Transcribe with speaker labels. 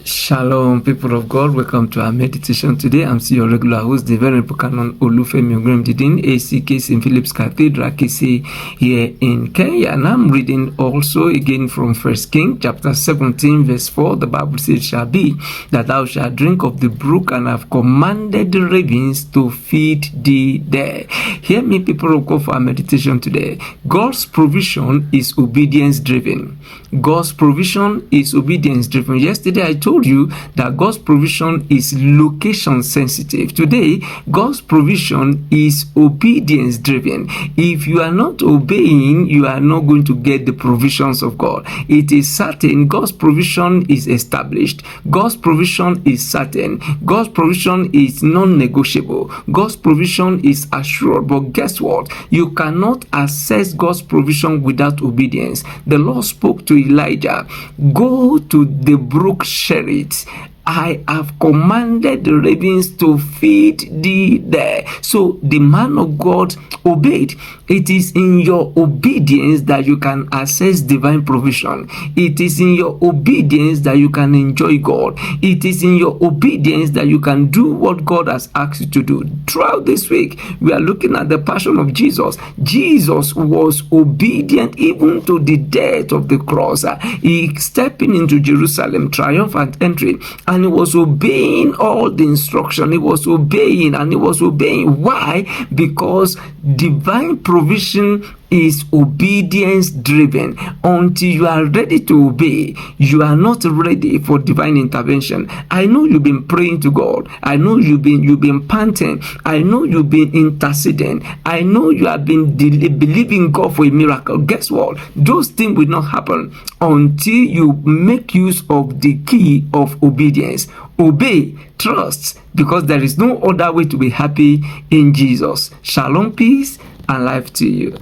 Speaker 1: Shalom, people of God. Welcome to our meditation today. I'm still your regular host, the Venerable Canon Olusegun Ogunremi, ACK St. Philip's Cathedral, KC, here in Kenya. And I'm reading also again from 1 Kings chapter 17, verse 4. The Bible says, "It shall be that thou shalt drink of the brook, and have commanded the ravens to feed thee there." Hear me, people of God, for our meditation today. God's provision is obedience driven. God's provision is obedience driven. Yesterday I told you that God's provision is location sensitive. Today, God's provision is obedience driven. If you are not obeying, you are not going to get the provisions of God. It is certain God's provision is established. God's provision is certain. God's provision is non-negotiable. God's provision is assured. But guess what? You cannot access God's provision without obedience. The Lord spoke to Elijah, "Go to the brook Cherith. I have commanded the ravens to feed thee there." So the man of God obeyed. It is in your obedience that you can access divine provision. It is in your obedience that you can enjoy God. It is in your obedience that you can do what God has asked you to do. Throughout this week, we are looking at the passion of Jesus. Jesus was obedient even to the death of the cross. He stepping into Jerusalem, triumphant entry, and he was obeying all the instruction. He was obeying and he was obeying. Why? Because divine provision is obedience driven. Until you are ready to obey, you are not ready for divine intervention. I know you've been praying to God. I know you've been panting. I know you've been interceding. I know you have been believing God for a miracle. Guess what? Those things will not happen until you make use of the key of obedience. Obey, trust, because there is no other way to be happy in Jesus. Shalom, peace, and life to you.